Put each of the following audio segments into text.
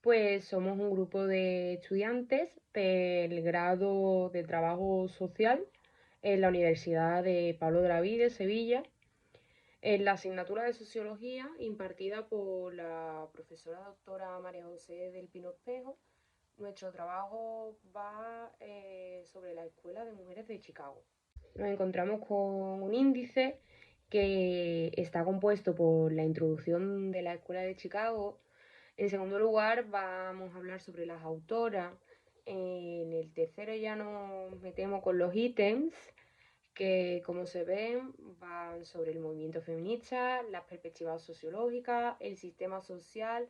Pues somos un grupo de estudiantes del grado de Trabajo Social en la Universidad de Pablo de la Vida de Sevilla, en la asignatura de Sociología impartida por la profesora doctora María José del Pino Espejo. Nuestro trabajo va sobre la Escuela de Mujeres de Chicago. Nos encontramos con un índice que está compuesto por la introducción de la Escuela de Chicago. En segundo lugar, vamos a hablar sobre las autoras. En el tercero ya nos metemos con los ítems, que como se ven van sobre el movimiento feminista, las perspectivas sociológicas, el sistema social,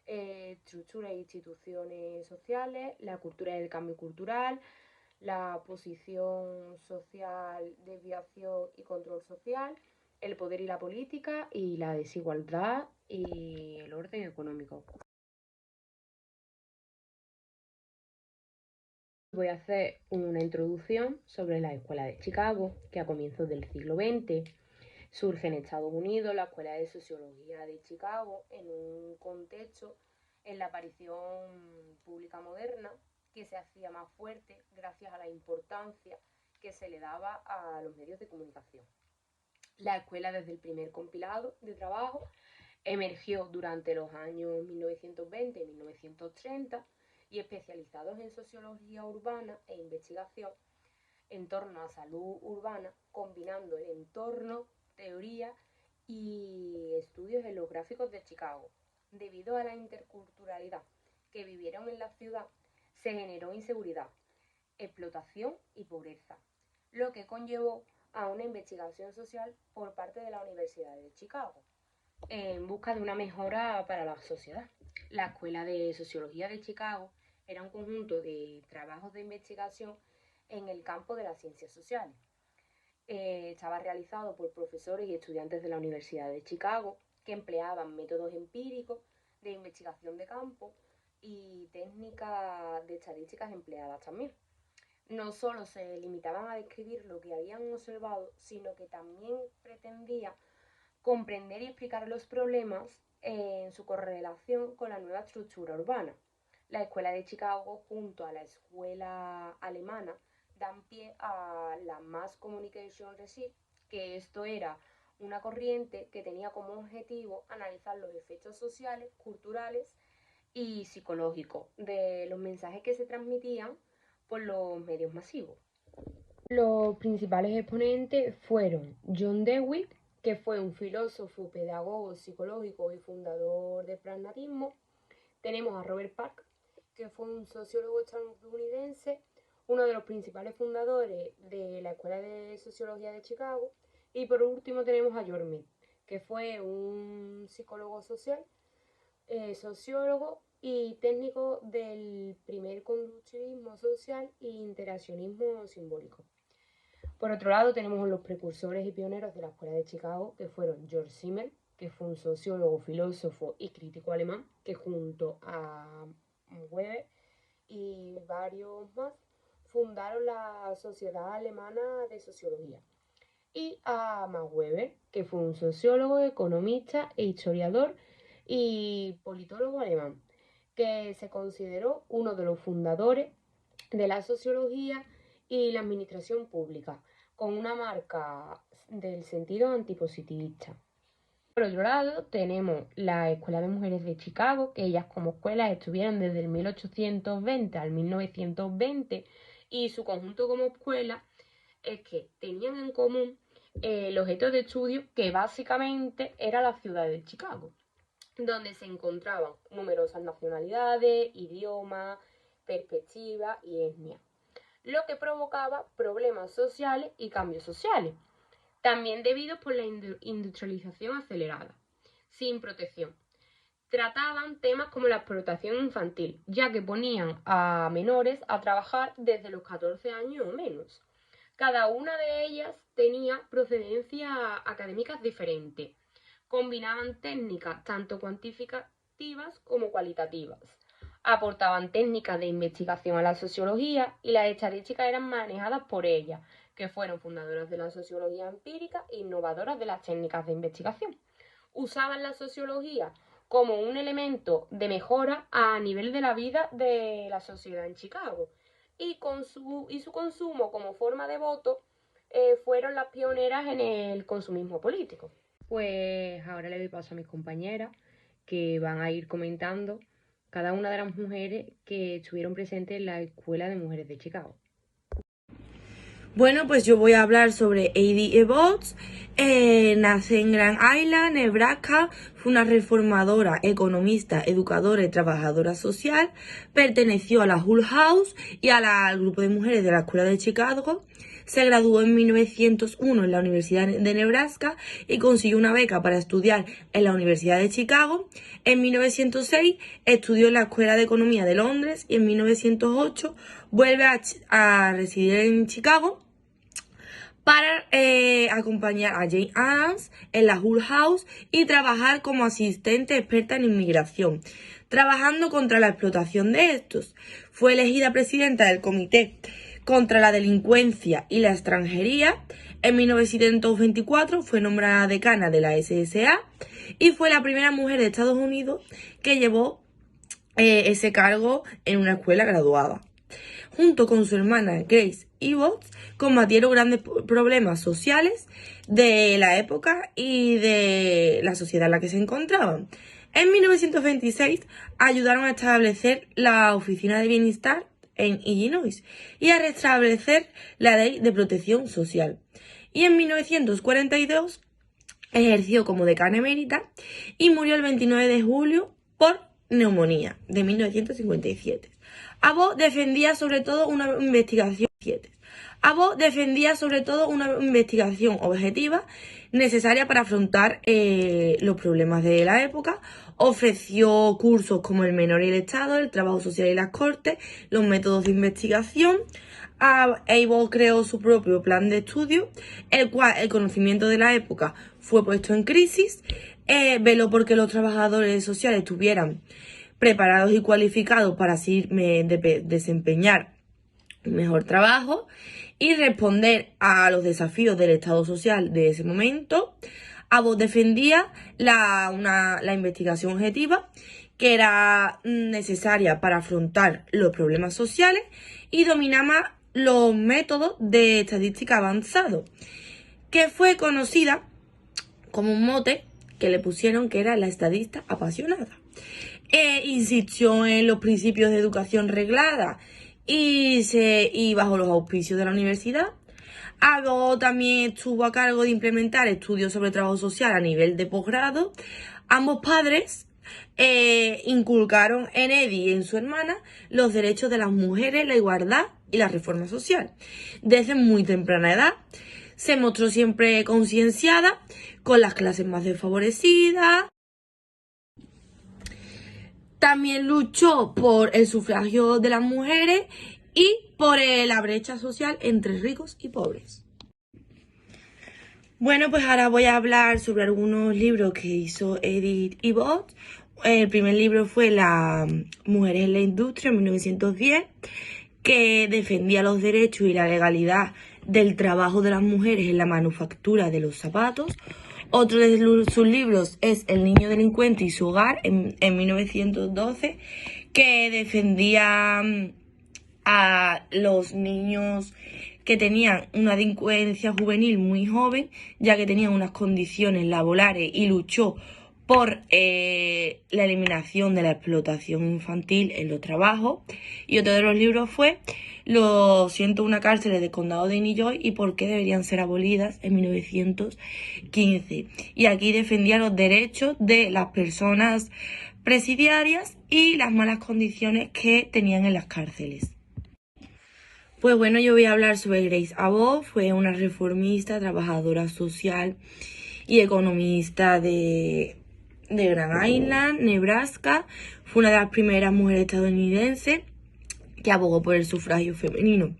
estructuras e instituciones sociales, la cultura y el cambio cultural, la posición social, desviación y control social, el poder y la política, y la desigualdad y el orden económico. Voy a hacer una introducción sobre la Escuela de Chicago, que a comienzos del siglo XX surge en Estados Unidos la Escuela de Sociología de Chicago en un contexto en la aparición pública moderna que se hacía más fuerte gracias a la importancia que se le daba a los medios de comunicación. La escuela, desde el primer compilado de trabajo, emergió durante los años 1920 y 1930 y especializados en sociología urbana e investigación en torno a salud urbana, combinando el entorno, teoría y estudios en los gráficos de Chicago. Debido a la interculturalidad que vivieron en la ciudad, se generó inseguridad, explotación y pobreza, lo que conllevó a una investigación social por parte de la Universidad de Chicago en busca de una mejora para la sociedad. La Escuela de Sociología de Chicago era un conjunto de trabajos de investigación en el campo de las ciencias sociales. Estaba realizado por profesores y estudiantes de la Universidad de Chicago que empleaban métodos empíricos de investigación de campo y técnicas de estadísticas empleadas también. No solo se limitaban a describir lo que habían observado, sino que también pretendían comprender y explicar los problemas en su correlación con la nueva estructura urbana. La Escuela de Chicago, junto a la escuela alemana, dan pie a la Mass Communication Research, que esto era una corriente que tenía como objetivo analizar los efectos sociales, culturales y psicológicos de los mensajes que se transmitían por los medios masivos. Los principales exponentes fueron John Dewey, que fue un filósofo, pedagogo, psicológico y fundador del pragmatismo. Tenemos a Robert Park, que fue un sociólogo estadounidense, uno de los principales fundadores de la Escuela de Sociología de Chicago. Y por último tenemos a George Mead, que fue un psicólogo social, sociólogo y técnico del primer conductivismo social e interaccionismo simbólico. Por otro lado, tenemos los precursores y pioneros de la Escuela de Chicago, que fueron George Simmel, que fue un sociólogo, filósofo y crítico alemán, que junto a Weber y varios más fundaron la Sociedad Alemana de Sociología. Y a Max Weber, que fue un sociólogo, economista e historiador y politólogo alemán, que se consideró uno de los fundadores de la sociología y la administración pública, con una marca del sentido antipositivista. Por otro lado, tenemos la Escuela de Mujeres de Chicago, que ellas como escuelas estuvieron desde el 1820 al 1920, y su conjunto como escuela es que tenían en común el objeto de estudio, que básicamente era la ciudad de Chicago, donde se encontraban numerosas nacionalidades, idiomas, perspectivas y etnias, lo que provocaba problemas sociales y cambios sociales, también debido por la industrialización acelerada, sin protección. Trataban temas como la explotación infantil, ya que ponían a menores a trabajar desde los 14 años o menos. Cada una de ellas tenía procedencias académicas diferentes. Combinaban técnicas tanto cuantitativas como cualitativas. Aportaban técnicas de investigación a la sociología y las estadísticas eran manejadas por ellas, que fueron fundadoras de la sociología empírica e innovadoras de las técnicas de investigación. Usaban la sociología como un elemento de mejora a nivel de la vida de la sociedad en Chicago. Y su consumo como forma de voto fueron las pioneras en el consumismo político. Pues ahora le doy paso a mis compañeras que van a ir comentando cada una de las mujeres que estuvieron presentes en la Escuela de Mujeres de Chicago. Bueno, pues yo voy a hablar sobre Ada Ebbets. Nace en Grand Island, Nebraska. Fue una reformadora, economista, educadora y trabajadora social. Perteneció a la Hull House y al grupo de mujeres de la Escuela de Chicago. Se graduó en 1901 en la Universidad de Nebraska y consiguió una beca para estudiar en la Universidad de Chicago. En 1906 estudió en la Escuela de Economía de Londres y en 1908 vuelve a residir en Chicago para acompañar a Jane Addams en la Hull House y trabajar como asistente experta en inmigración, trabajando contra la explotación de estos. Fue elegida presidenta del Comité contra la Delincuencia y la Extranjería. En 1924 fue nombrada decana de la SSA y fue la primera mujer de Estados Unidos que llevó ese cargo en una escuela graduada. Junto con su hermana Grace Ebbets, combatieron grandes problemas sociales de la época y de la sociedad en la que se encontraban. En 1926 ayudaron a establecer la Oficina de Bienestar en Illinois y a restablecer la Ley de Protección Social. Y en 1942 ejerció como decana emérita y murió el 29 de julio por neumonía de 1957. Abbott defendía sobre todo una investigación objetiva necesaria para afrontar los problemas de la época. Ofreció cursos como el menor y el Estado, el trabajo social y las cortes, los métodos de investigación. Abbott creó su propio plan de estudio, el cual el conocimiento de la época fue puesto en crisis. Veló porque los trabajadores sociales estuvieran preparados y cualificados para así desempeñar un mejor trabajo y responder a los desafíos del Estado social de ese momento. Abbott defendía la investigación objetiva, que era necesaria para afrontar los problemas sociales, y dominaba los métodos de estadística avanzado, que fue conocida como un mote que le pusieron, que era la estadista apasionada. Insistió en los principios de educación reglada y bajo los auspicios de la universidad. Abbott también estuvo a cargo de implementar estudios sobre trabajo social a nivel de posgrado. Ambos padres inculcaron en Eddie y en su hermana los derechos de las mujeres, la igualdad y la reforma social. Desde muy temprana edad se mostró siempre concienciada con las clases más desfavorecidas. También luchó por el sufragio de las mujeres y por la brecha social entre ricos y pobres. Bueno, pues ahora voy a hablar sobre algunos libros que hizo Edith Ebbets. El primer libro fue Las mujeres en la industria, en 1910, que defendía los derechos y la legalidad del trabajo de las mujeres en la manufactura de los zapatos. Otro de sus libros es El niño delincuente y su hogar, en 1912, que defendía a los niños que tenían una delincuencia juvenil muy joven, ya que tenían unas condiciones laborales, y luchó por la eliminación de la explotación infantil en los trabajos. Y otro de los libros fue Los 101 cárceles del condado de Illinois y por qué deberían ser abolidas, en 1915. Y aquí defendía los derechos de las personas presidiarias y las malas condiciones que tenían en las cárceles. Pues bueno, yo voy a hablar sobre Grace Abbott. Fue una reformista, trabajadora social y economista de Grand Island, Nebraska. Fue una de las primeras mujeres estadounidenses que abogó por el sufragio femenino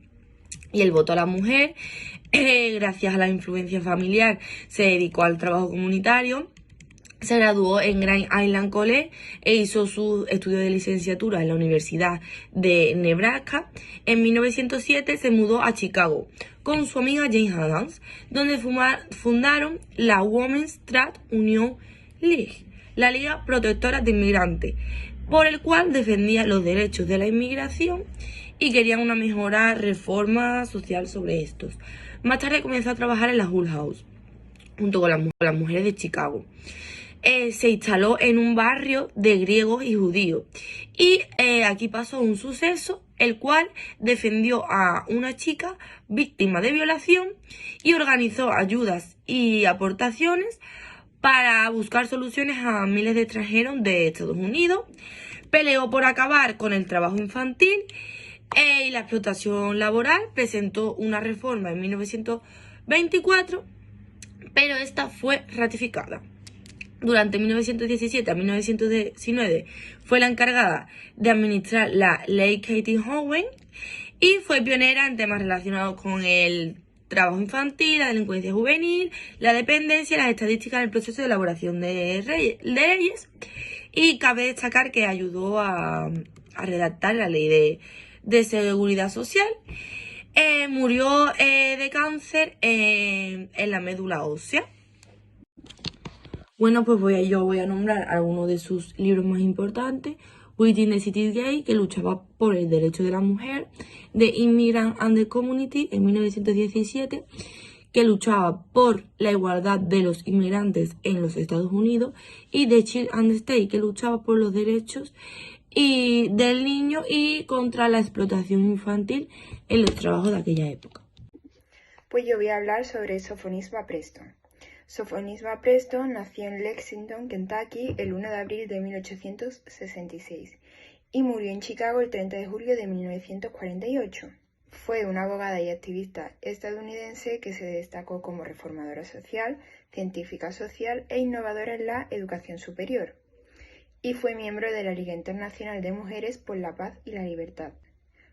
y el voto a la mujer. Gracias a la influencia familiar, se dedicó al trabajo comunitario. Se graduó en Grand Island College e hizo sus estudios de licenciatura en la Universidad de Nebraska. En 1907 se mudó a Chicago con su amiga Jane Addams, donde fundaron la Women's Trade Union League, la Liga Protectora de Inmigrantes, por el cual defendía los derechos de la inmigración y querían una mejora reforma social sobre estos. Más tarde comenzó a trabajar en la Hull House, junto con las mujeres de Chicago. Se instaló en un barrio de griegos y judíos. Y aquí pasó un suceso, el cual defendió a una chica víctima de violación y organizó ayudas y aportaciones para buscar soluciones a miles de extranjeros de Estados Unidos. Peleó por acabar con el trabajo infantil y la explotación laboral. Presentó una reforma en 1924, pero esta fue ratificada. Durante 1917 a 1919 fue la encargada de administrar la Ley Katie Howen y fue pionera en temas relacionados con el trabajo infantil, la delincuencia juvenil, la dependencia y las estadísticas en el proceso de elaboración de leyes. Y cabe destacar que ayudó a redactar la ley de seguridad social. Murió de cáncer en la médula ósea. Bueno, pues yo voy a nombrar algunos de sus libros más importantes. Within the City Gate, que luchaba por el derecho de la mujer. The Immigrant and the Community, en 1917, que luchaba por la igualdad de los inmigrantes en los Estados Unidos. Y The Child and the State, que luchaba por los derechos del niño y contra la explotación infantil en los trabajos de aquella época. Pues yo voy a hablar sobre Sophonisba Preston. Sophonisba Preston nació en Lexington, Kentucky, el 1 de abril de 1866 y murió en Chicago el 30 de julio de 1948. Fue una abogada y activista estadounidense que se destacó como reformadora social, científica social e innovadora en la educación superior, y fue miembro de la Liga Internacional de Mujeres por la Paz y la Libertad.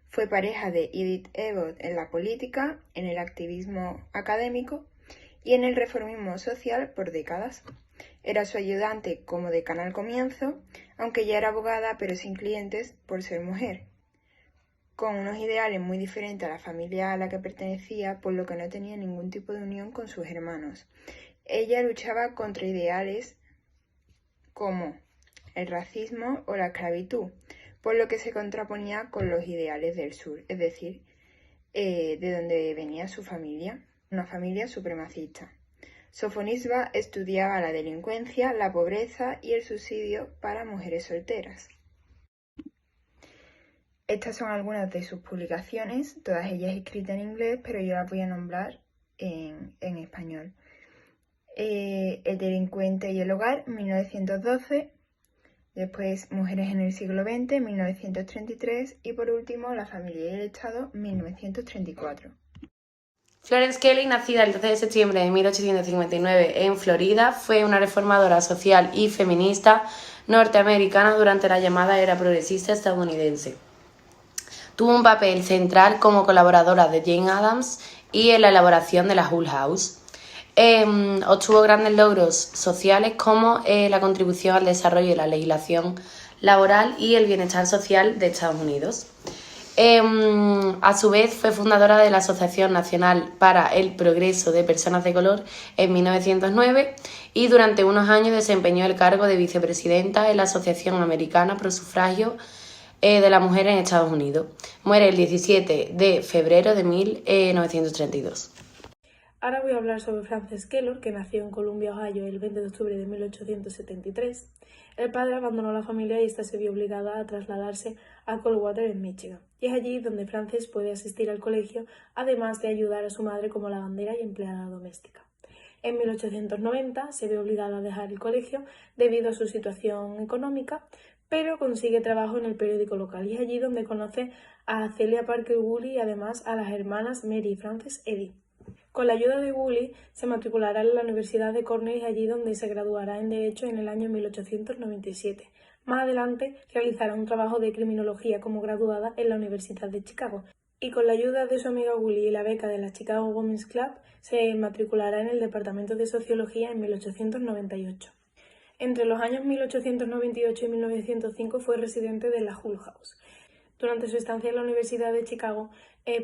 Fue pareja de Edith Ebert en la política, en el activismo académico y en el reformismo social por décadas. Era su ayudante como decana al comienzo, aunque ya era abogada pero sin clientes por ser mujer, con unos ideales muy diferentes a la familia a la que pertenecía, por lo que no tenía ningún tipo de unión con sus hermanos. Ella luchaba contra ideales como el racismo o la esclavitud, por lo que se contraponía con los ideales del sur, es decir, de donde venía su familia, una familia supremacista. Sophonisba estudiaba la delincuencia, la pobreza y el subsidio para mujeres solteras. Estas son algunas de sus publicaciones, todas ellas escritas en inglés, pero yo las voy a nombrar en español. El delincuente y el hogar, 1912. Después, Mujeres en el siglo XX, 1933. Y por último, La familia y el Estado, 1934. Florence Kelley, nacida el 12 de septiembre de 1859 en Florida, fue una reformadora social y feminista norteamericana durante la llamada era progresista estadounidense. Tuvo un papel central como colaboradora de Jane Addams y en la elaboración de la Hull House. Obtuvo grandes logros sociales como la contribución al desarrollo de la legislación laboral y el bienestar social de Estados Unidos. A su vez fue fundadora de la Asociación Nacional para el Progreso de Personas de Color en 1909 y durante unos años desempeñó el cargo de vicepresidenta en la Asociación Americana Pro Sufragio de la Mujer en Estados Unidos. Muere el 17 de febrero de 1932. Ahora voy a hablar sobre Frances Kellor, que nació en Columbia, Ohio, el 20 de octubre de 1873. El padre abandonó la familia y ésta se vio obligada a trasladarse a Coldwater, en Michigan. Y es allí donde Frances puede asistir al colegio, además de ayudar a su madre como lavandera y empleada doméstica. En 1890 se ve obligada a dejar el colegio debido a su situación económica, pero consigue trabajo en el periódico local y es allí donde conoce a Celia Parker Woolley y además a las hermanas Mary y Frances Eddy. Con la ayuda de Woolley se matriculará en la Universidad de Cornell y allí donde se graduará en Derecho en el año 1897. Más adelante realizará un trabajo de criminología como graduada en la Universidad de Chicago y con la ayuda de su amiga Woolley y la beca de la Chicago Women's Club se matriculará en el Departamento de Sociología en 1898. Entre los años 1898 y 1905 fue residente de la Hull House. Durante su estancia en la Universidad de Chicago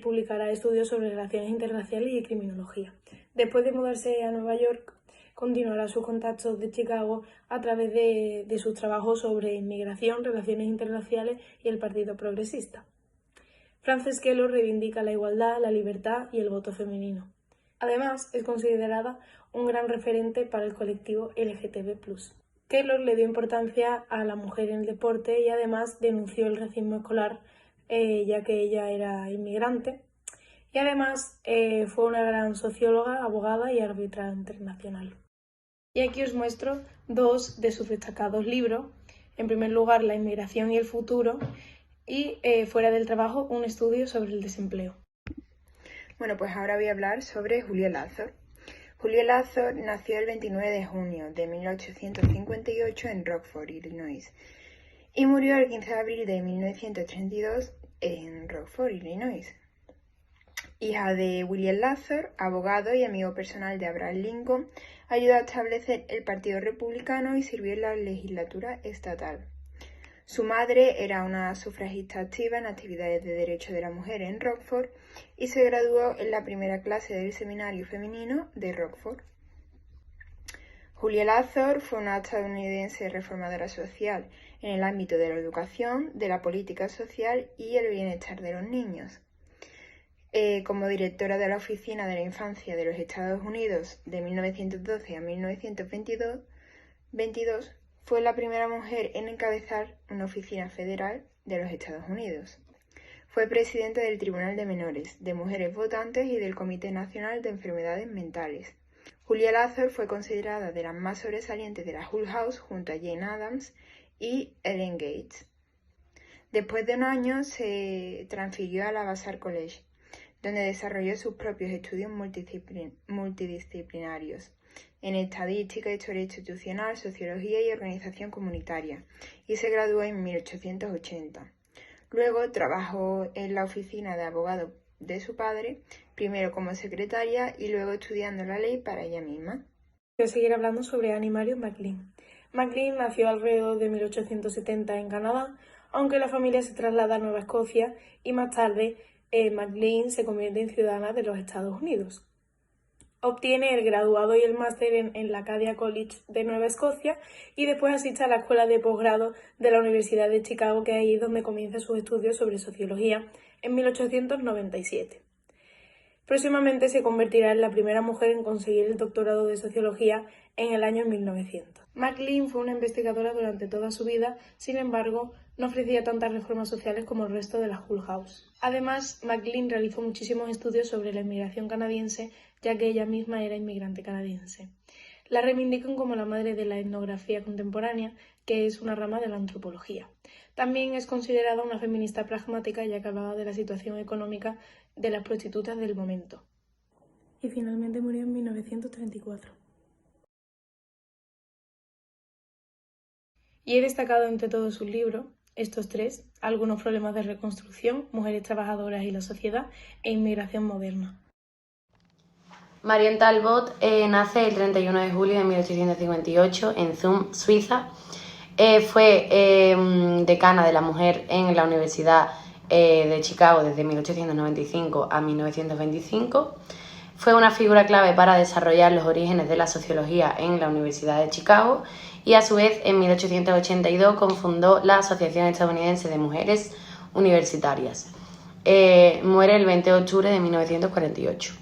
publicará estudios sobre relaciones interraciales y criminología. Después de mudarse a Nueva York, continuará sus contactos de Chicago a través de sus trabajos sobre inmigración, relaciones internacionales y el Partido Progresista. Frances Kellor reivindica la igualdad, la libertad y el voto femenino. Además, es considerada un gran referente para el colectivo LGTB+. Kellor le dio importancia a la mujer en el deporte y además denunció el racismo escolar, ya que ella era inmigrante. Y además fue una gran socióloga, abogada y árbitra internacional. Y aquí os muestro dos de sus destacados libros. En primer lugar, La inmigración y el futuro, y Fuera del trabajo, un estudio sobre el desempleo. Bueno, pues ahora voy a hablar sobre Julio Lázaro. Julio Lázaro nació el 29 de junio de 1858 en Rockford, Illinois, y murió el 15 de abril de 1932 en Rockford, Illinois. Hija de William Lázaro, abogado y amigo personal de Abraham Lincoln, ayudó a establecer el Partido Republicano y sirvió en la legislatura estatal. Su madre era una sufragista activa en actividades de derechos de la mujer en Rockford y se graduó en la primera clase del seminario femenino de Rockford. Julia Lázaro fue una estadounidense reformadora social en el ámbito de la educación, de la política social y el bienestar de los niños. Como directora de la Oficina de la Infancia de los Estados Unidos de 1912 a 1922, fue la primera mujer en encabezar una oficina federal de los Estados Unidos. Fue presidenta del Tribunal de Menores, de Mujeres Votantes y del Comité Nacional de Enfermedades Mentales. Julia Lázaro fue considerada de las más sobresalientes de la Hull House junto a Jane Addams y Ellen Gates. Después de un año se transfirió a la Vassar College, donde desarrolló sus propios estudios multidisciplinarios en estadística, historia institucional, sociología y organización comunitaria, y se graduó en 1880. Luego trabajó en la oficina de abogado de su padre, primero como secretaria y luego estudiando la ley para ella misma. Voy a seguir hablando sobre Annie Marion McLean. McLean nació alrededor de 1870 en Canadá, aunque la familia se traslada a Nueva Escocia y más tarde McLean se convierte en ciudadana de los Estados Unidos. Obtiene el graduado y el máster en la Acadia College de Nueva Escocia y después asiste a la escuela de posgrado de la Universidad de Chicago, que es ahí donde comienza sus estudios sobre sociología en 1897. Próximamente se convertirá en la primera mujer en conseguir el doctorado de sociología en el año 1900. McLean fue una investigadora durante toda su vida, sin embargo, no ofrecía tantas reformas sociales como el resto de la Hull House. Además, McLean realizó muchísimos estudios sobre la inmigración canadiense, ya que ella misma era inmigrante canadiense. La reivindican como la madre de la etnografía contemporánea, que es una rama de la antropología. También es considerada una feminista pragmática, ya que hablaba de la situación económica de las prostitutas del momento. Y finalmente murió en 1934. Y he destacado entre todos sus libros estos tres: Algunos problemas de reconstrucción, Mujeres trabajadoras y la sociedad e Inmigración moderna. Marion Talbot nace el 31 de julio de 1858 en Thun, Suiza. Fue decana de la mujer en la Universidad de Chicago desde 1895 a 1925. Fue una figura clave para desarrollar los orígenes de la sociología en la Universidad de Chicago y a su vez en 1882 cofundó la Asociación Estadounidense de Mujeres Universitarias. Muere el 20 de octubre de 1948.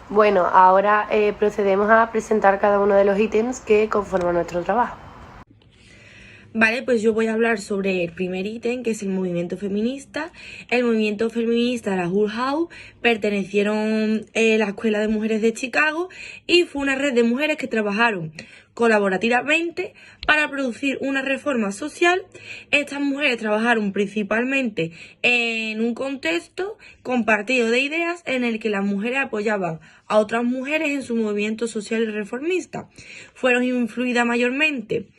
Bueno, ahora procedemos a presentar cada uno de los ítems que conforman nuestro trabajo. Vale, pues yo voy a hablar sobre el primer ítem, que es el movimiento feminista. El movimiento feminista de la Hull House pertenecieron a la Escuela de Mujeres de Chicago y fue una red de mujeres que trabajaron colaborativamente para producir una reforma social. Estas mujeres trabajaron principalmente en un contexto compartido de ideas en el que las mujeres apoyaban a otras mujeres en su movimiento social y reformista. Fueron influidas mayormente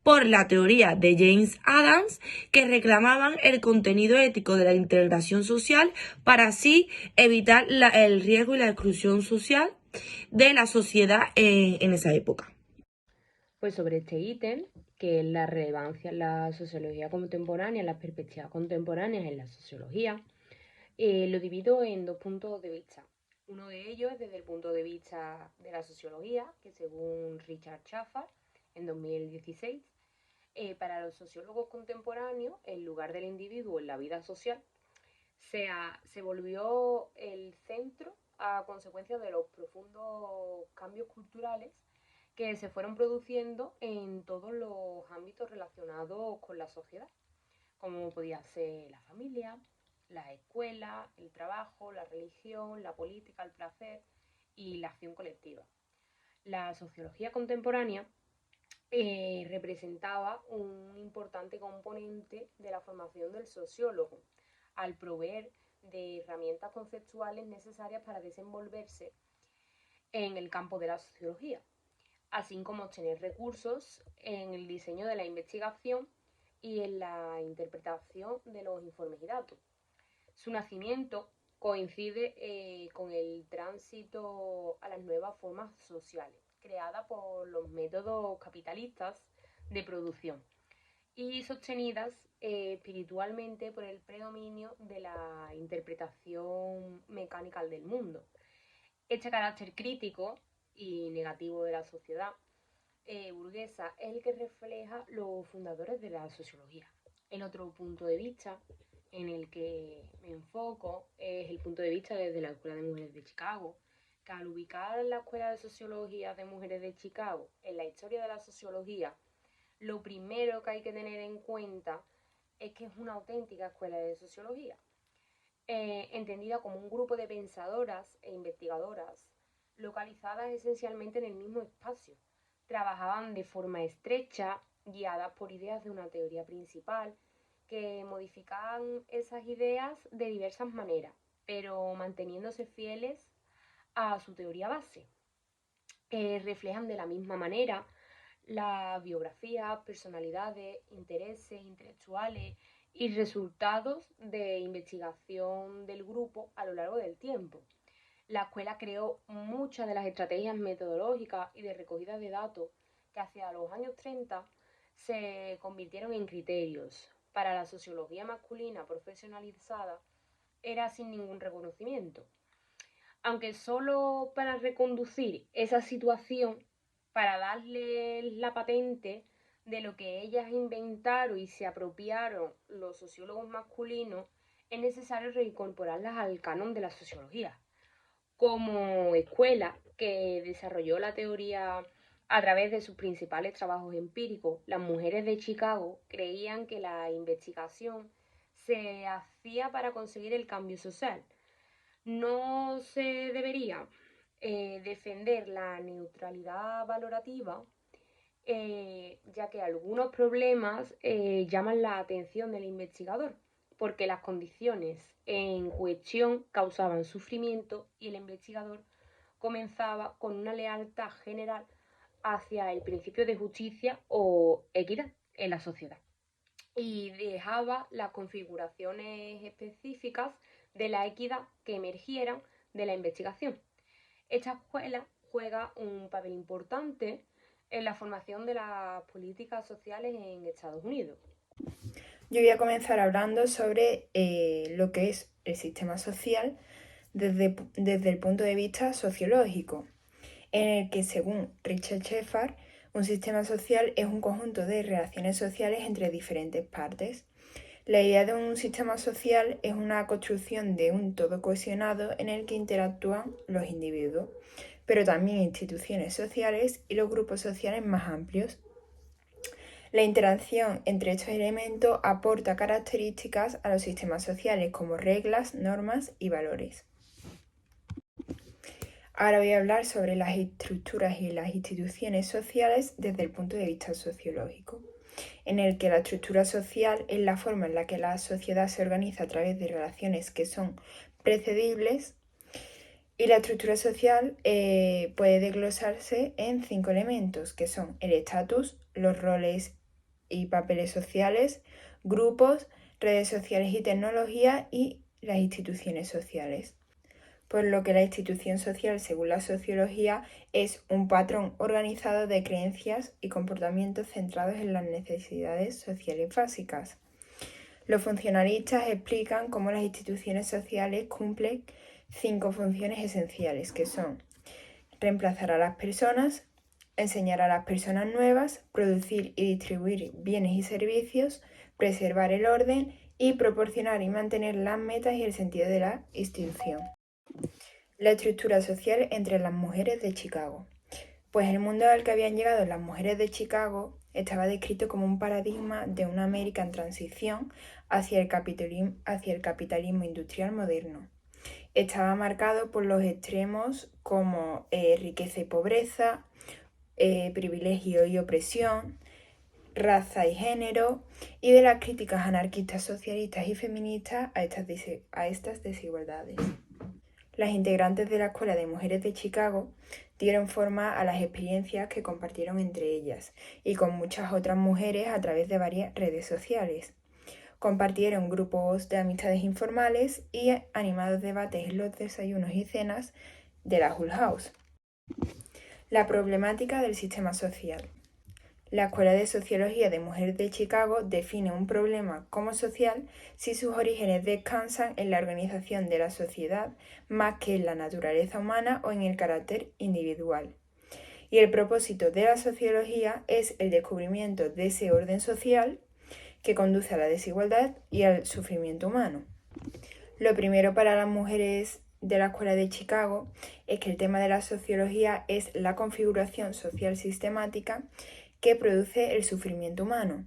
por la teoría de James Addams, que reclamaban el contenido ético de la integración social para así evitar el riesgo y la exclusión social de la sociedad en esa época. Pues sobre este ítem, que es la relevancia en la sociología contemporánea, las perspectivas contemporáneas en la sociología, lo divido en dos puntos de vista. Uno de ellos es desde el punto de vista de la sociología, que según Richard Schaffner, en 2016, para los sociólogos contemporáneos, el lugar del individuo en la vida social se volvió el centro a consecuencia de los profundos cambios culturales que se fueron produciendo en todos los ámbitos relacionados con la sociedad, como podía ser la familia, la escuela, el trabajo, la religión, la política, el placer y la acción colectiva. La sociología contemporánea representaba un importante componente de la formación del sociólogo, al proveer de herramientas conceptuales necesarias para desenvolverse en el campo de la sociología, así como obtener recursos en el diseño de la investigación y en la interpretación de los informes y datos. Su nacimiento coincide con el tránsito a las nuevas formas sociales, creadas por los métodos capitalistas de producción y sostenidas espiritualmente por el predominio de la interpretación mecánica del mundo. Este carácter crítico y negativo de la sociedad burguesa es el que refleja los fundadores de la sociología. El otro punto de vista en el que me enfoco es el punto de vista desde la Escuela de Mujeres de Chicago, que al ubicar la Escuela de Sociología de Mujeres de Chicago en la historia de la sociología, lo primero que hay que tener en cuenta es que es una auténtica escuela de sociología, entendida como un grupo de pensadoras e investigadoras localizadas esencialmente en el mismo espacio. Trabajaban de forma estrecha, guiadas por ideas de una teoría principal, que modificaban esas ideas de diversas maneras, pero manteniéndose fieles a su teoría base. Reflejan de la misma manera las biografías, personalidades, intereses intelectuales y resultados de investigación del grupo a lo largo del tiempo. La escuela creó muchas de las estrategias metodológicas y de recogida de datos que hacia los años 30 se convirtieron en criterios. Para la sociología masculina profesionalizada era sin ningún reconocimiento. Aunque solo para reconducir esa situación, para darle la patente de lo que ellas inventaron y se apropiaron los sociólogos masculinos, es necesario reincorporarlas al canon de la sociología. Como escuela que desarrolló la teoría a través de sus principales trabajos empíricos, las mujeres de Chicago creían que la investigación se hacía para conseguir el cambio social. No se debería defender la neutralidad valorativa, ya que algunos problemas llaman la atención del investigador, porque las condiciones en cuestión causaban sufrimiento y el investigador comenzaba con una lealtad general hacia el principio de justicia o equidad en la sociedad y dejaba las configuraciones específicas de la equidad que emergieran de la investigación. Esta escuela juega un papel importante en la formación de las políticas sociales en Estados Unidos. Yo voy a comenzar hablando sobre lo que es el sistema social desde el punto de vista sociológico, en el que, según Richard Schaffner, un sistema social es un conjunto de relaciones sociales entre diferentes partes. La idea de un sistema social es una construcción de un todo cohesionado en el que interactúan los individuos, pero también instituciones sociales y los grupos sociales más amplios. La interacción entre estos elementos aporta características a los sistemas sociales como reglas, normas y valores. Ahora voy a hablar sobre las estructuras y las instituciones sociales desde el punto de vista sociológico, en el que la estructura social es la forma en la que la sociedad se organiza a través de relaciones que son predecibles, y la estructura social puede desglosarse en 5 elementos, que son el estatus, los roles y papeles sociales, grupos, redes sociales y tecnología y las instituciones sociales. Por lo que la institución social, según la sociología, es un patrón organizado de creencias y comportamientos centrados en las necesidades sociales básicas. Los funcionalistas explican cómo las instituciones sociales cumplen 5 funciones esenciales, que son reemplazar a las personas, enseñar a las personas nuevas, producir y distribuir bienes y servicios, preservar el orden y proporcionar y mantener las metas y el sentido de la institución. La estructura social entre las mujeres de Chicago. Pues el mundo al que habían llegado las mujeres de Chicago estaba descrito como un paradigma de una América en transición hacia el capitalismo industrial moderno. Estaba marcado por los extremos como riqueza y pobreza, privilegio y opresión, raza y género, y de las críticas anarquistas, socialistas y feministas a estas desigualdades. Las integrantes de la Escuela de Mujeres de Chicago dieron forma a las experiencias que compartieron entre ellas y con muchas otras mujeres a través de varias redes sociales. Compartieron grupos de amistades informales y animados debates en los desayunos y cenas de la Hull House. La problemática del sistema social. La Escuela de Sociología de Mujeres de Chicago define un problema como social si sus orígenes descansan en la organización de la sociedad más que en la naturaleza humana o en el carácter individual. Y el propósito de la sociología es el descubrimiento de ese orden social que conduce a la desigualdad y al sufrimiento humano. Lo primero para las mujeres de la Escuela de Chicago es que el tema de la sociología es la configuración social sistemática que produce el sufrimiento humano.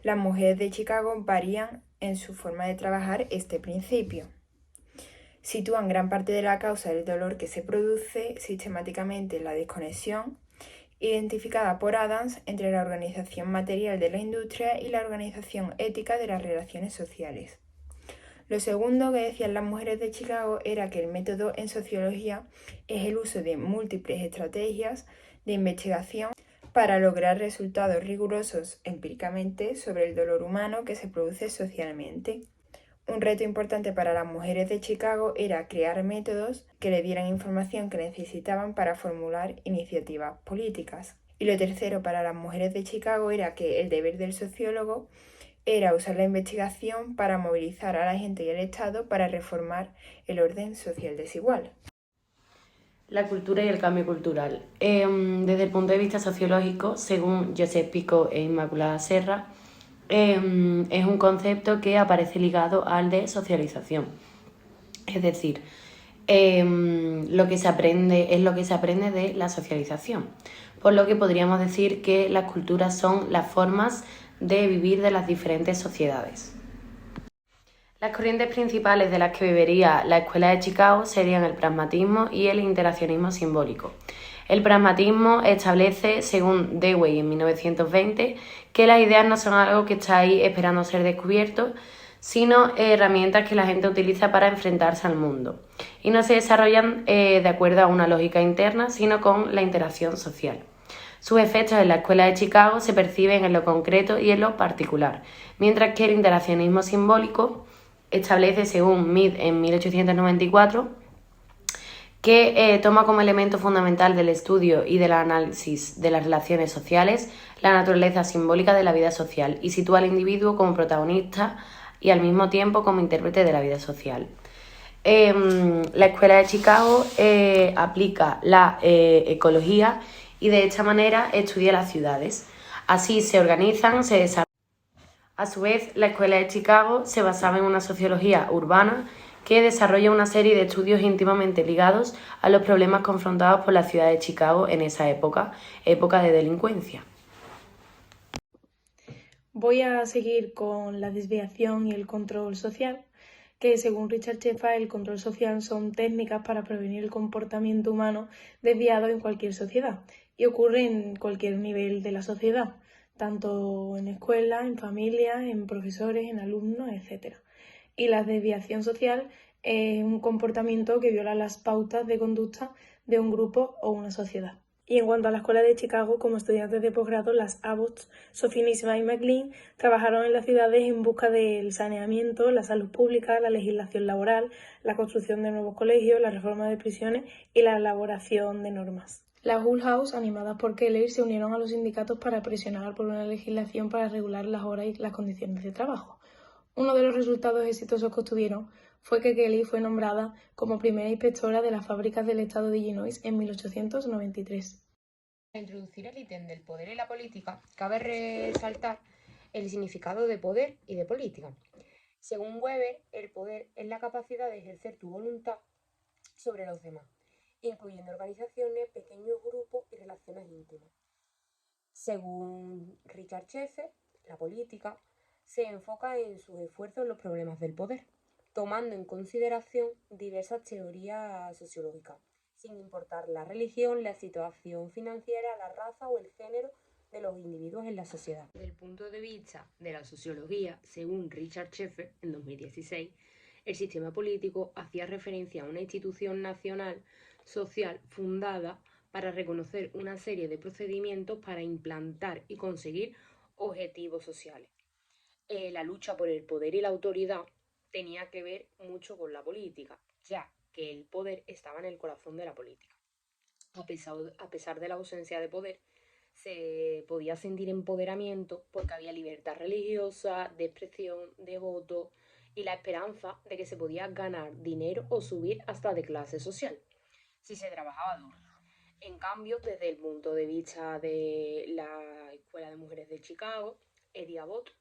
Las mujeres de Chicago varían en su forma de trabajar este principio. Sitúan gran parte de la causa del dolor que se produce sistemáticamente en la desconexión, identificada por Adams entre la organización material de la industria y la organización ética de las relaciones sociales. Lo segundo que decían las mujeres de Chicago era que el método en sociología es el uso de múltiples estrategias de investigación para lograr resultados rigurosos empíricamente sobre el dolor humano que se produce socialmente. Un reto importante para las mujeres de Chicago era crear métodos que le dieran información que necesitaban para formular iniciativas políticas. Y lo tercero para las mujeres de Chicago era que el deber del sociólogo era usar la investigación para movilizar a la gente y al Estado para reformar el orden social desigual. La cultura y el cambio cultural. Desde el punto de vista sociológico, según Josep Picó e Inmaculada Serra, es un concepto que aparece ligado al de socialización. Es decir, lo que se aprende es lo que se aprende de la socialización. Por lo que podríamos decir que las culturas son las formas de vivir de las diferentes sociedades. Las corrientes principales de las que bebería la Escuela de Chicago serían el pragmatismo y el interaccionismo simbólico. El pragmatismo establece, según Dewey en 1920, que las ideas no son algo que está ahí esperando ser descubierto, sino herramientas que la gente utiliza para enfrentarse al mundo. Y no se desarrollan de acuerdo a una lógica interna, sino con la interacción social. Sus efectos en la Escuela de Chicago se perciben en lo concreto y en lo particular, mientras que el interaccionismo simbólico establece, según Mead en 1894, que toma como elemento fundamental del estudio y del análisis de las relaciones sociales la naturaleza simbólica de la vida social y sitúa al individuo como protagonista y al mismo tiempo como intérprete de la vida social. La Escuela de Chicago aplica la ecología y de esta manera estudia las ciudades. Así se organizan, se desarrollan. A su vez, la Escuela de Chicago se basaba en una sociología urbana que desarrolla una serie de estudios íntimamente ligados a los problemas confrontados por la ciudad de Chicago en esa época de delincuencia. Voy a seguir con la desviación y el control social, que según Richard Sheffer, el control social son técnicas para prevenir el comportamiento humano desviado en cualquier sociedad y ocurre en cualquier nivel de la sociedad, tanto en escuelas, en familias, en profesores, en alumnos, etc. Y la desviación social es un comportamiento que viola las pautas de conducta de un grupo o una sociedad. Y en cuanto a la Escuela de Chicago, como estudiantes de posgrado, las Abbott, Sophie Nisma y McLean trabajaron en las ciudades en busca del saneamiento, la salud pública, la legislación laboral, la construcción de nuevos colegios, la reforma de prisiones y la elaboración de normas. Las Hull House, animadas por Keller, se unieron a los sindicatos para presionar por una legislación para regular las horas y las condiciones de trabajo. Uno de los resultados exitosos que obtuvieron fue que Kelly fue nombrada como primera inspectora de las fábricas del estado de Illinois en 1893. Para introducir el ítem del poder y la política, cabe resaltar el significado de poder y de política. Según Weber, el poder es la capacidad de ejercer tu voluntad sobre los demás, incluyendo organizaciones, pequeños grupos y relaciones íntimas. Según Richard Schaeffer, la política se enfoca en sus esfuerzos en los problemas del poder, tomando en consideración diversas teorías sociológicas, sin importar la religión, la situación financiera, la raza o el género de los individuos en la sociedad. Desde el punto de vista de la sociología, según Richard Schaeffer, en 2016, el sistema político hacía referencia a una institución nacional social fundada para reconocer una serie de procedimientos para implantar y conseguir objetivos sociales. La lucha por el poder y la autoridad tenía que ver mucho con la política, ya que el poder estaba en el corazón de la política. A pesar de la ausencia de poder, se podía sentir empoderamiento porque había libertad religiosa, de expresión, de voto y la esperanza de que se podía ganar dinero o subir hasta de clase social, si se trabajaba duro. En cambio, desde el punto de vista de la Escuela de Mujeres de Chicago, Eddie Abbott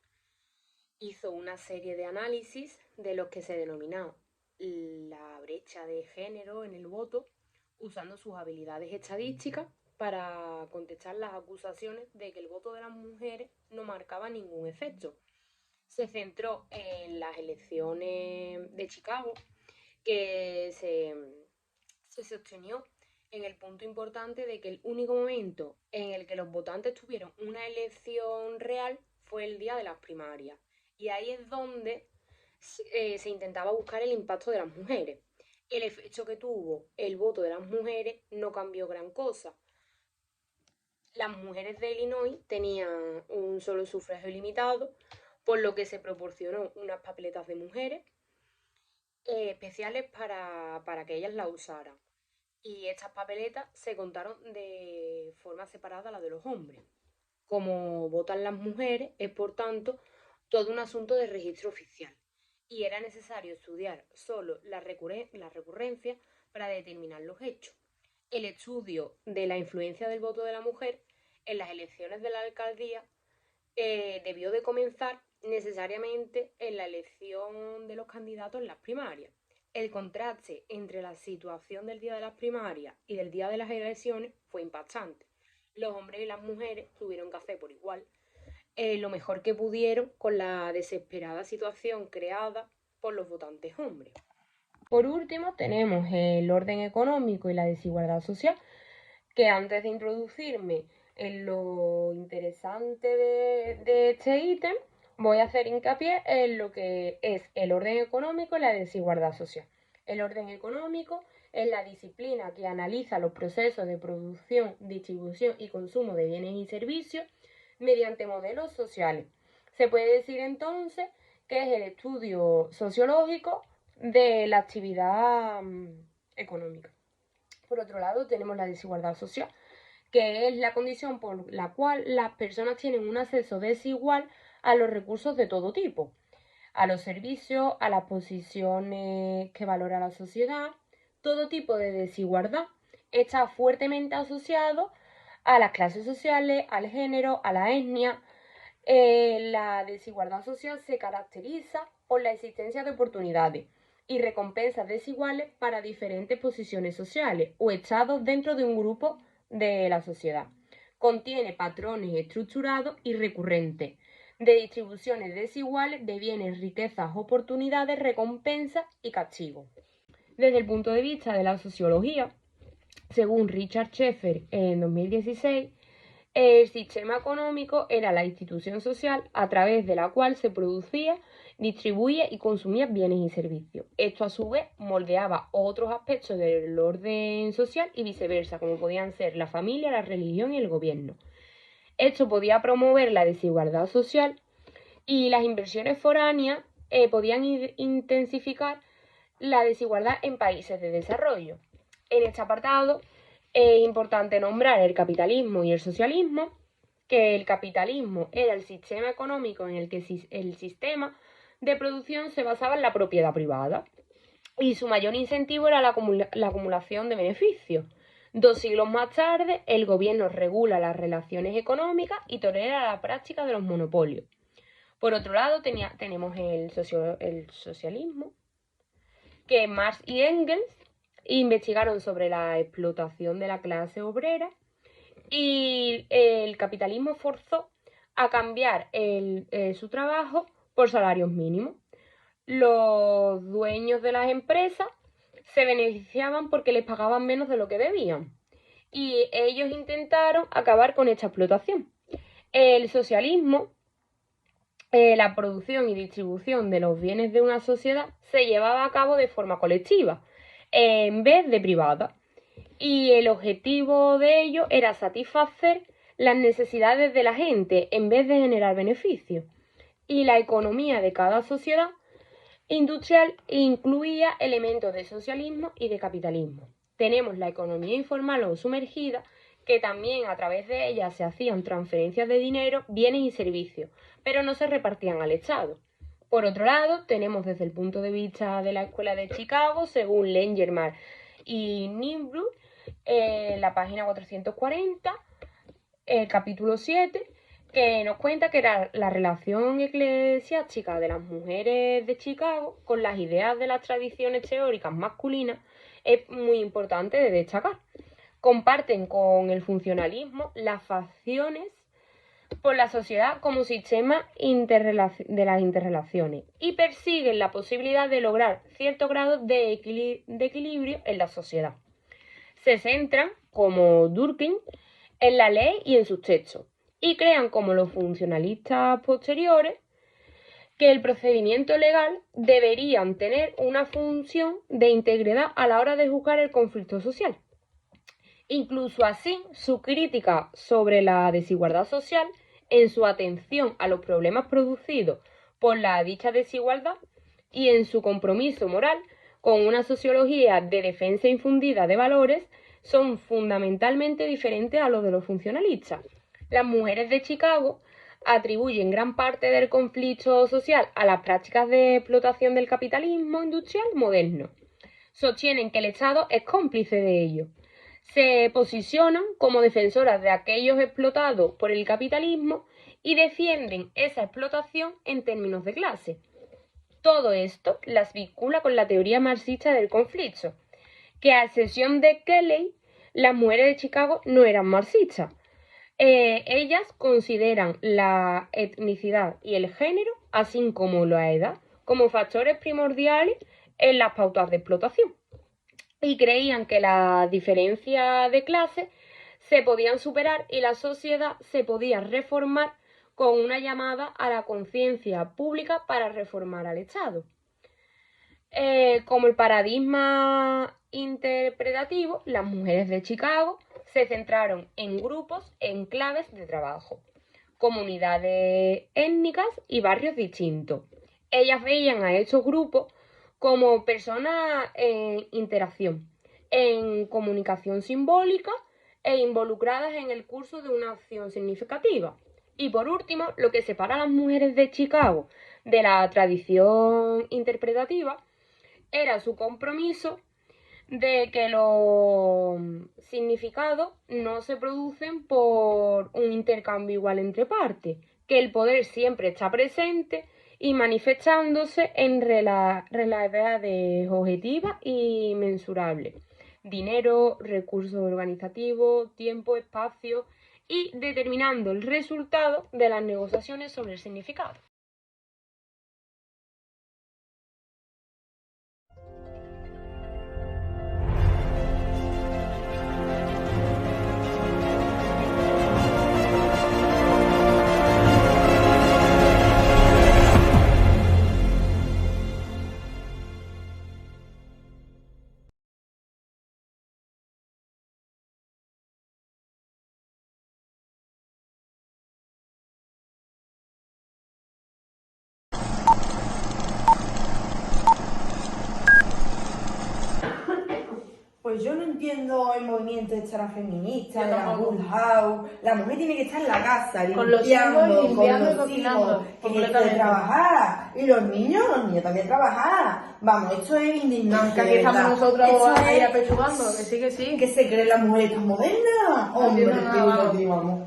hizo una serie de análisis de los que se denomina la brecha de género en el voto, usando sus habilidades estadísticas para contestar las acusaciones de que el voto de las mujeres no marcaba ningún efecto. Se centró en las elecciones de Chicago, que se sostenió en el punto importante de que el único momento en el que los votantes tuvieron una elección real fue el día de las primarias. Y ahí es donde se intentaba buscar el impacto de las mujeres. El efecto que tuvo el voto de las mujeres no cambió gran cosa. Las mujeres de Illinois tenían un solo sufragio limitado, por lo que se proporcionó unas papeletas de mujeres especiales para que ellas las usaran. Y estas papeletas se contaron de forma separada a la de los hombres. Como votan las mujeres, es por tanto todo un asunto de registro oficial. Y era necesario estudiar solo la recurrencia para determinar los hechos. El estudio de la influencia del voto de la mujer en las elecciones de la alcaldía debió de comenzar necesariamente en la elección de los candidatos en las primarias. El contraste entre la situación del día de las primarias y del día de las elecciones fue impactante. Los hombres y las mujeres tuvieron que hacer por igual lo mejor que pudieron con la desesperada situación creada por los votantes hombres. Por último, tenemos el orden económico y la desigualdad social, que antes de introducirme en lo interesante de este ítem, voy a hacer hincapié en lo que es el orden económico y la desigualdad social. El orden económico es la disciplina que analiza los procesos de producción, distribución y consumo de bienes y servicios mediante modelos sociales. Se puede decir entonces que es el estudio sociológico de la actividad económica. Por otro lado, tenemos la desigualdad social, que es la condición por la cual las personas tienen un acceso desigual a los recursos de todo tipo, a los servicios, a las posiciones que valora la sociedad. Todo tipo de desigualdad está fuertemente asociado a las clases sociales, al género, a la etnia. La desigualdad social se caracteriza por la existencia de oportunidades y recompensas desiguales para diferentes posiciones sociales o estados dentro de un grupo de la sociedad. Contiene patrones estructurados y recurrentes de distribuciones desiguales de bienes, riquezas, oportunidades, recompensas y castigos. Desde el punto de vista de la sociología, según Richard Schaeffer en 2016, el sistema económico era la institución social a través de la cual se producía, distribuía y consumía bienes y servicios. Esto a su vez moldeaba otros aspectos del orden social y viceversa, como podían ser la familia, la religión y el gobierno. Esto podía promover la desigualdad social y las inversiones foráneas podían intensificar la desigualdad en países de desarrollo. En este apartado es importante nombrar el capitalismo y el socialismo, que el capitalismo era el sistema económico en el que el sistema de producción se basaba en la propiedad privada y su mayor incentivo era la acumulación de beneficios. 2 siglos más tarde, el gobierno regula las relaciones económicas y tolera la práctica de los monopolios. Por otro lado, tenemos el socialismo, que Marx y Engels investigaron sobre la explotación de la clase obrera, y el capitalismo forzó a cambiar su trabajo por salarios mínimos. Los dueños de las empresas se beneficiaban porque les pagaban menos de lo que debían, y ellos intentaron acabar con esta explotación. El socialismo, la producción y distribución de los bienes de una sociedad se llevaba a cabo de forma colectiva en vez de privada, y el objetivo de ello era satisfacer las necesidades de la gente en vez de generar beneficios. Y la economía de cada sociedad industrial incluía elementos de socialismo y de capitalismo. Tenemos la economía informal o sumergida, que también a través de ella se hacían transferencias de dinero, bienes y servicios, pero no se repartían al Estado. Por otro lado, tenemos desde el punto de vista de la Escuela de Chicago, según Lengermar y Nimbrun, la página 440, el capítulo 7, que nos cuenta que la relación eclesiástica de las mujeres de Chicago con las ideas de las tradiciones teóricas masculinas es muy importante de destacar. Comparten con el funcionalismo las facciones por la sociedad como sistema de las interrelaciones, y persiguen la posibilidad de lograr cierto grado de equilibrio en la sociedad. Se centran, como Durkheim, en la ley y en sus textos, y crean, como los funcionalistas posteriores, que el procedimiento legal deberían tener una función de integridad a la hora de juzgar el conflicto social. Incluso así, su crítica sobre la desigualdad social, en su atención a los problemas producidos por la dicha desigualdad y en su compromiso moral con una sociología de defensa infundida de valores, son fundamentalmente diferentes a los de los funcionalistas. Las mujeres de Chicago atribuyen gran parte del conflicto social a las prácticas de explotación del capitalismo industrial moderno. Sostienen que el Estado es cómplice de ello. Se posicionan como defensoras de aquellos explotados por el capitalismo y defienden esa explotación en términos de clase. Todo esto las vincula con la teoría marxista del conflicto, que a excepción de Kelly, las mujeres de Chicago no eran marxistas. Ellas consideran la etnicidad y el género, así como la edad, como factores primordiales en las pautas de explotación, y creían que las diferencias de clase se podían superar y la sociedad se podía reformar con una llamada a la conciencia pública para reformar al Estado. Como el paradigma interpretativo, las mujeres de Chicago se centraron en grupos, en claves de trabajo, comunidades étnicas y barrios distintos. Ellas veían a estos grupos como personas en interacción, en comunicación simbólica e involucradas en el curso de una acción significativa. Y por último, lo que separa a las mujeres de Chicago de la tradición interpretativa era su compromiso de que los significados no se producen por un intercambio igual entre partes, que el poder siempre está presente y manifestándose en realidades objetivas y mensurables: dinero, recursos organizativos, tiempo, espacio, y determinando el resultado de las negociaciones sobre el significado. Pues yo no entiendo el movimiento de la feminista, de la Bull House. La mujer tiene que estar en la casa, Con los hijos, limpiando y con los cocinando, hijos, que tiene que completamente. trabajar. Y los niños también trabajar. Vamos, esto es indignante. Que aquí de estamos verdad. nosotros Esto ahí es- apechugando, que sí, que sí. ¿Qué se cree la mujer tan moderna? Hombre, entiendo nada. que vamos.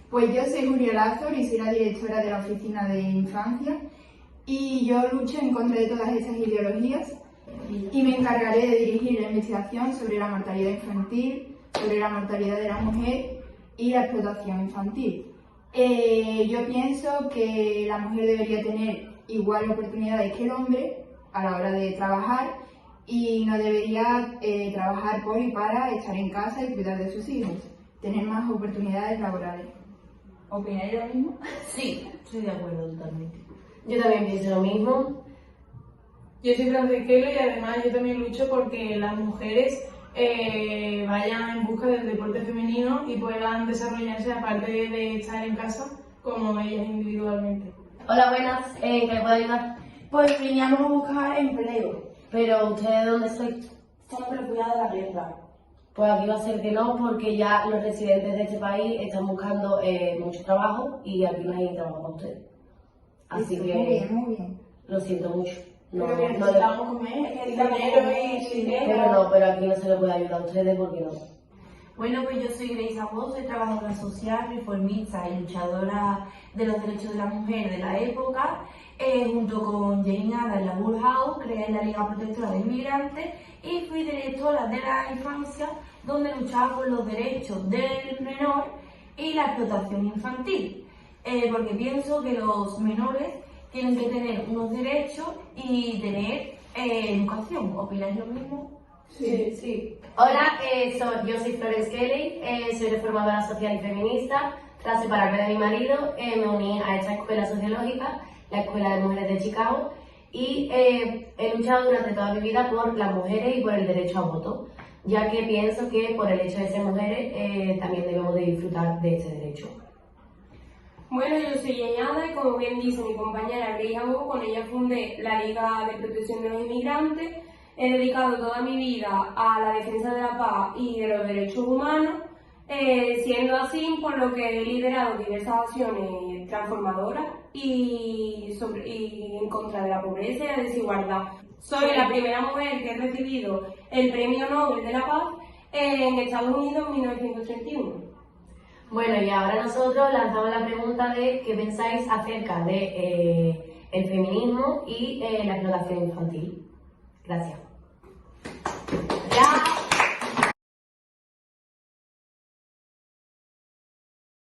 Pues yo soy Julia Lázaro y soy la directora de la Oficina de Infancia y yo lucho en contra de todas esas ideologías y me encargaré de dirigir la investigación sobre la mortalidad infantil, sobre la mortalidad de la mujer y la explotación infantil. Yo pienso que la mujer debería tener igual oportunidades que el hombre a la hora de trabajar y no debería trabajar por y para estar en casa y cuidar de sus hijos, tener más oportunidades laborales. ¿Opináis lo mismo? Sí, estoy de acuerdo totalmente. Yo también pienso lo mismo. Yo soy francisquero y además yo también lucho porque las mujeres vayan en busca del deporte femenino y puedan desarrollarse aparte de estar en casa como ellas individualmente. Hola, buenas, ¿en qué le puedo ayudar? Pues veníamos a buscar empleo. Pero, ¿ustedes de dónde sois? Somos refugiados de la guerra. Pues aquí va a ser que no, porque ya los residentes de este país están buscando mucho trabajo y aquí no hay trabajo para ustedes. Así Listo, que muy bien, muy bien. lo siento mucho. No, Pero que no, necesitamos comer, dinero pero aquí no se les puede ayudar a ustedes porque no. Bueno, pues yo soy Grace Agudo, soy trabajadora social, reformista y luchadora de los derechos de la mujer de la época. Junto con Jane Ada en la Bull House, creé la Liga Protectora de Inmigrantes y fui directora de la infancia, donde luchaba por los derechos del menor y la explotación infantil. Porque pienso que los menores tienen que tener unos derechos y tener educación. ¿Opináis lo mismo? Sí, sí. Hola, yo soy Florence Kelly, soy reformadora social y feminista. Tras separarme de mi marido, me uní a esta escuela sociológica, la Escuela de Mujeres de Chicago, y he luchado durante toda mi vida por las mujeres y por el derecho a voto, ya que pienso que por el hecho de ser mujeres también debemos de disfrutar de ese derecho. Bueno, yo soy Yeñada y como bien dice mi compañera Grace Agudo, con ella fundé la Liga de Protección de los Inmigrantes. He dedicado toda mi vida a la defensa de la paz y de los derechos humanos, siendo así por lo que he liderado diversas acciones transformadoras y en contra de la pobreza y la desigualdad. Soy la primera mujer que ha recibido el Premio Nobel de la Paz en Estados Unidos en 1931. Bueno, y ahora nosotros lanzamos la pregunta de qué pensáis acerca de el feminismo y la explotación infantil. Gracias.